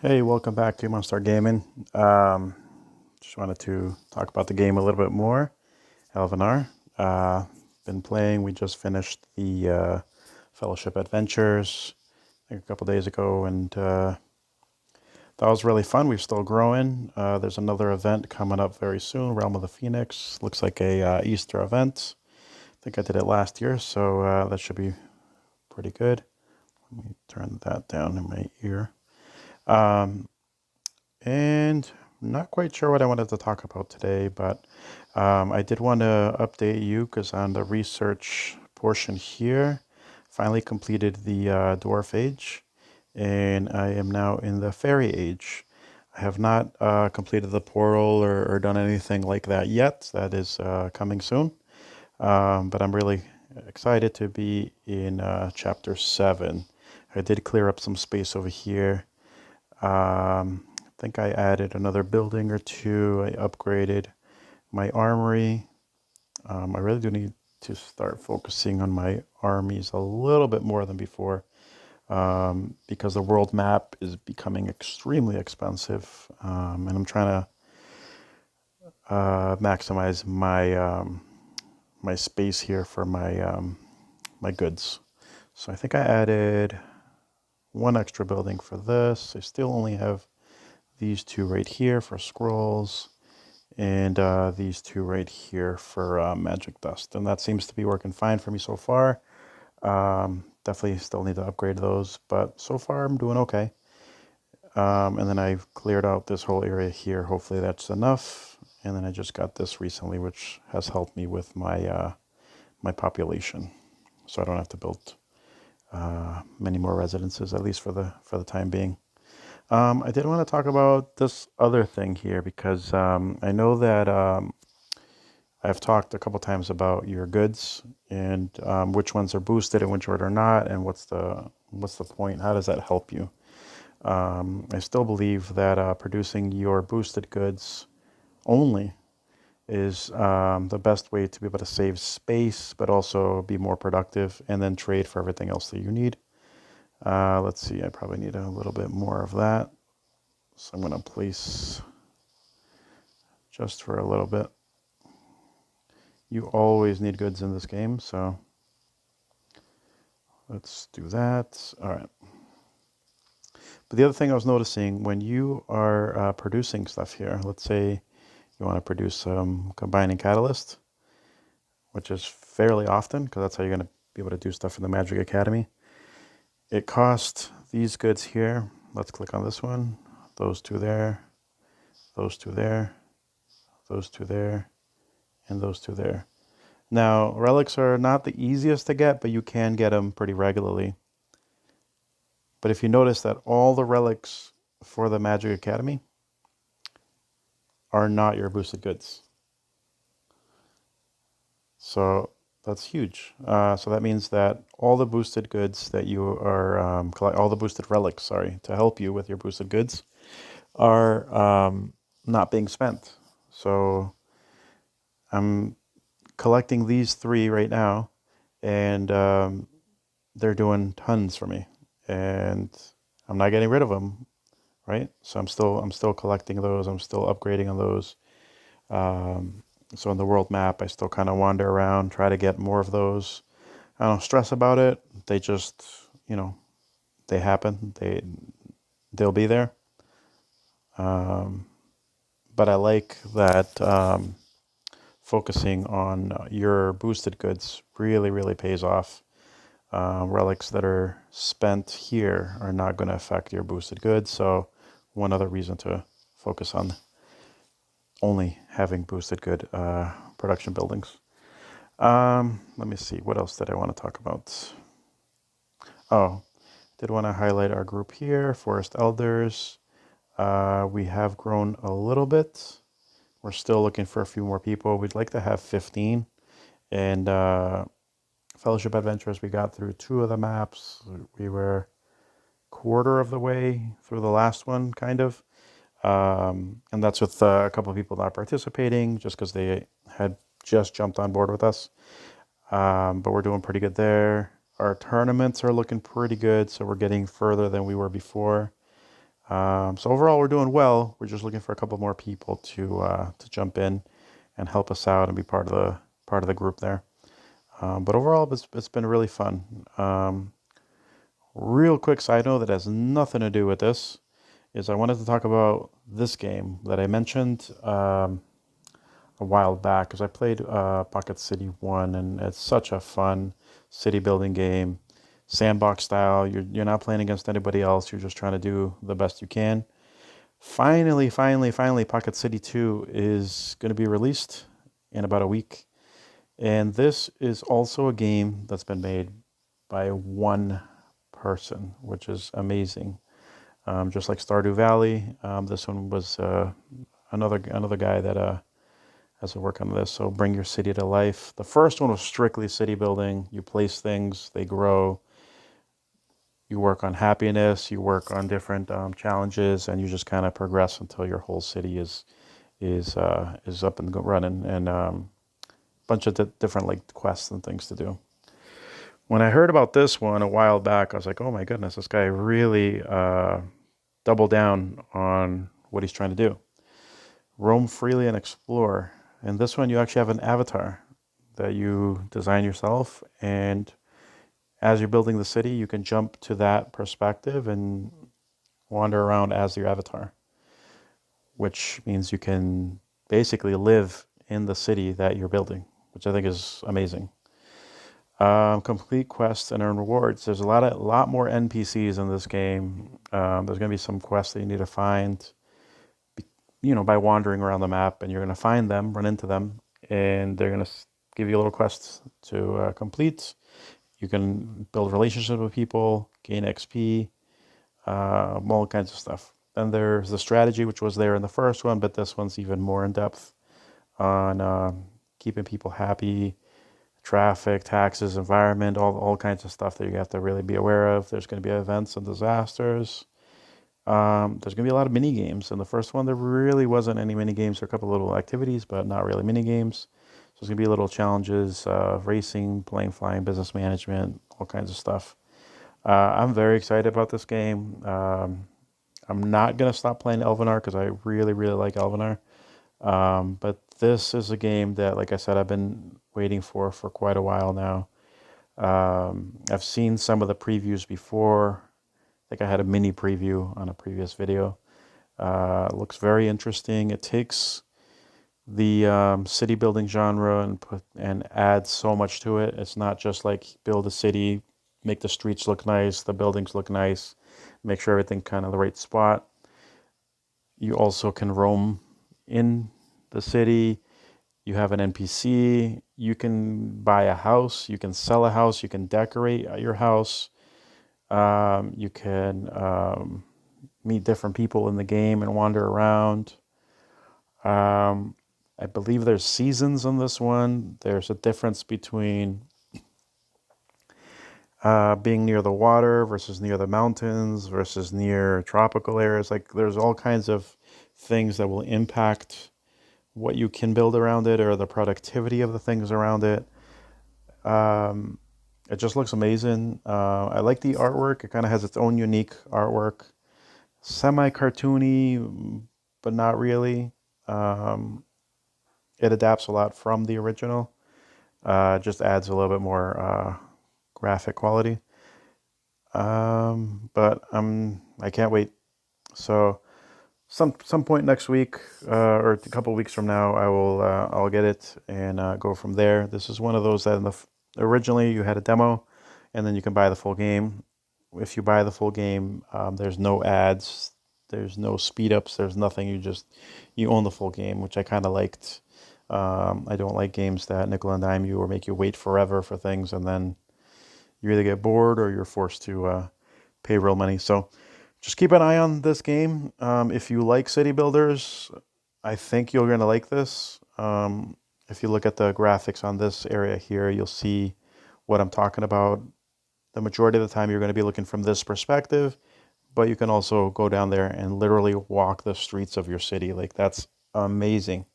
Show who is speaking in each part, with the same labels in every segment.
Speaker 1: Hey, welcome back to Monster Gaming. Just wanted to talk about the game a little bit more. Elvenar. Uh, been playing. We just finished the Fellowship Adventures I think a couple days ago, and that was really fun. We're still growing. There's another event coming up very soon, Realm of the Phoenix. Looks like a Easter event. I think I did it last year, so that should be pretty good. Let me turn that down in my ear. And I'm not quite sure what I wanted to talk about today, but I did want to update you because on the research portion here, finally completed the Dwarf Age, and I am now in the Fairy Age. I have not completed the portal or done anything like that yet. That is coming soon, but I'm really excited to be in Chapter 7. I did clear up some space over here. I think I added another building or two. I upgraded my armory. I really do need to start focusing on my armies a little bit more than before, because the world map is becoming extremely expensive, and I'm trying to maximize my space here for my goods. So I think I added one extra building for this. I still only have these two right here for scrolls, and these two right here for magic dust. And that seems to be working fine for me so far. Definitely still need to upgrade those, but so far I'm doing okay. And then I've cleared out this whole area here. Hopefully that's enough. And then I just got this recently, which has helped me with my my population, so I don't have to build many more residences, at least for the time being. I did want to talk about this other thing here because I know that I've talked a couple times about your goods and which ones are boosted and which are not, and what's the point? How does that help you? I still believe that producing your boosted goods only is the best way to be able to save space, but also be more productive, and then trade for everything else that you need. Let's see, I probably need a little bit more of that. So I'm going to place just for a little bit. You always need goods in this game, so let's do that. All right. But the other thing I was noticing, when you are producing stuff here, let's say you want to produce some combining catalyst, which is fairly often because that's how you're going to be able to do stuff in the Magic Academy. It costs these goods here. Let's click on this one. Those two there, those two there, those two there, and those two there. Now, relics are not the easiest to get, but you can get them pretty regularly. But if you notice that all the relics for the Magic Academy are not your boosted goods. So that's huge. So that means that all the boosted goods that you are, all the boosted relics, sorry, to help you with your boosted goods are not being spent. So I'm collecting these three right now, and they're doing tons for me, and I'm not getting rid of them, right? So I'm still collecting those. I'm still upgrading on those. So in the world map, I still kind of wander around, try to get more of those. I don't stress about it. They just, they happen. They'll be there. But I like that focusing on your boosted goods really, really pays off. Relics that are spent here are not going to affect your boosted goods. So one other reason to focus on only having boosted good production buildings. Let me see. What else did I want to talk about? Oh, did want to highlight our group here, Forest Elders. We have grown a little bit. We're still looking for a few more people. We'd like to have 15. And Fellowship Adventures, we got through 2 of the maps. We were quarter of the way through the last one, kind of. And that's with a couple of people not participating just because they had just jumped on board with us. But we're doing pretty good there. Our tournaments are looking pretty good, so we're getting further than we were before. So overall, we're doing well. We're just looking for a couple more people to jump in and help us out and be part of the group there. But overall, it's been really fun. Real quick side note that has nothing to do with this is I wanted to talk about this game that I mentioned a while back because I played Pocket City 1, and it's such a fun city building game, sandbox style. You're not playing against anybody else. You're just trying to do the best you can. Finally, Pocket City 2 is going to be released in about a week. And this is also a game that's been made by one person, which is amazing. Just like Stardew Valley, this one was another guy that has to work on this. So bring your city to life. The first one was strictly city building. You place things, they grow. You work on happiness. You work on different challenges, and you just kind of progress until your whole city is up and running, and bunch of different like quests and things to do. When I heard about this one a while back, I was like, oh my goodness, this guy really doubled down on what he's trying to do. Roam freely and explore. And this one, you actually have an avatar that you design yourself. And as you're building the city, you can jump to that perspective and wander around as your avatar, which means you can basically live in the city that you're building, which I think is amazing. Complete quests and earn rewards. There's a lot more NPCs in this game. There's going to be some quests that you need to find, by wandering around the map, and you're going to find them, run into them, and they're going to give you little quests to complete. You can build relationships with people, gain XP, all kinds of stuff. Then there's the strategy, which was there in the first one, but this one's even more in depth on keeping people happy, traffic, taxes, environment, all kinds of stuff that you have to really be aware of. There's going to be events and disasters. There's going to be a lot of mini games. In the first one, there really wasn't any mini games. There were a couple little activities, but not really mini games. So there's going to be little challenges, racing, playing, flying, business management, all kinds of stuff. I'm very excited about this game. I'm not going to stop playing Elvenar because I really, really like Elvenar. But this is a game that, like I said, I've been waiting for quite a while now. I've seen some of the previews before. I think I had a mini preview on a previous video. It looks very interesting. It takes the city building genre and adds so much to it. It's not just like build a city, make the streets look nice, the buildings look nice, make sure everything kind of the right spot. You also can roam in the city. You have an NPC. You can buy a house. You can sell a house. You can decorate your house. You can meet different people in the game and wander around. I believe there's seasons on this one. There's a difference between being near the water versus near the mountains versus near tropical areas. Like there's all kinds of things that will impact what you can build around it or the productivity of the things around it. It just looks amazing. I like the artwork. It kind of has its own unique artwork. Semi-cartoony, but not really. It adapts a lot from the original. Just adds a little bit more graphic quality. But I can't wait. So some point next week or a couple weeks from now, I'll get it and go from there. This is one of those that originally you had a demo, and then you can buy the full game. If you buy the full game, there's no ads, there's no speed ups, there's nothing. You own the full game, which I kind of liked. I don't like games that nickel and dime you or make you wait forever for things, and then you either get bored or you're forced to pay real money. So just keep an eye on this game. If you like city builders, I think you're going to like this. If you look at the graphics on this area here, you'll see what I'm talking about. The majority of the time, you're going to be looking from this perspective, but you can also go down there and literally walk the streets of your city. Like, that's amazing.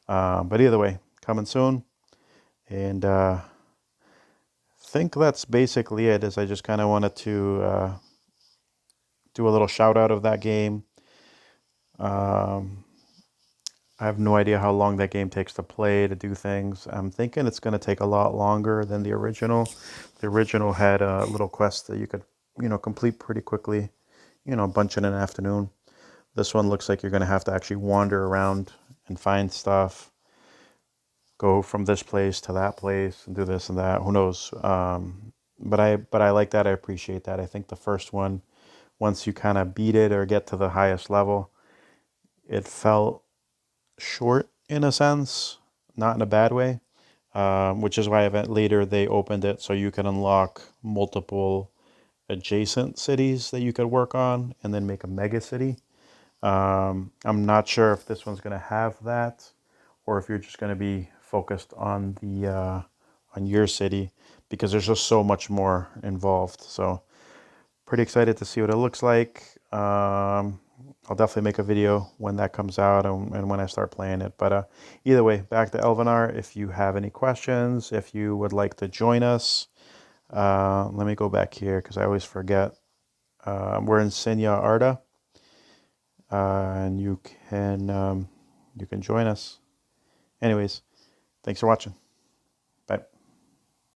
Speaker 1: But either way, coming soon. And I think that's basically it, is I just kind of wanted to do a little shout out of that game. Um, I have no idea how long that game takes to play, to do things. I'm thinking it's going to take a lot longer than the original. The original had a little quest that you could, complete pretty quickly, a bunch in an afternoon. This one looks like you're going to have to actually wander around and find stuff, go from this place to that place and do this and that. Who knows? But I like that. I appreciate that. I think the first one, once you kind of beat it or get to the highest level, it felt short in a sense, not in a bad way, which is why later they opened it so you can unlock multiple adjacent cities that you could work on and then make a mega city. I'm not sure if this one's going to have that or if you're just going to be focused on the on your city, because there's just so much more involved. So pretty excited to see what it looks like. I'll definitely make a video when that comes out and when I start playing it. But either way, back to Elvenar. If you have any questions, if you would like to join us, let me go back here because I always forget. We're in Sinya Arda, and you can join us. Anyways, thanks for watching.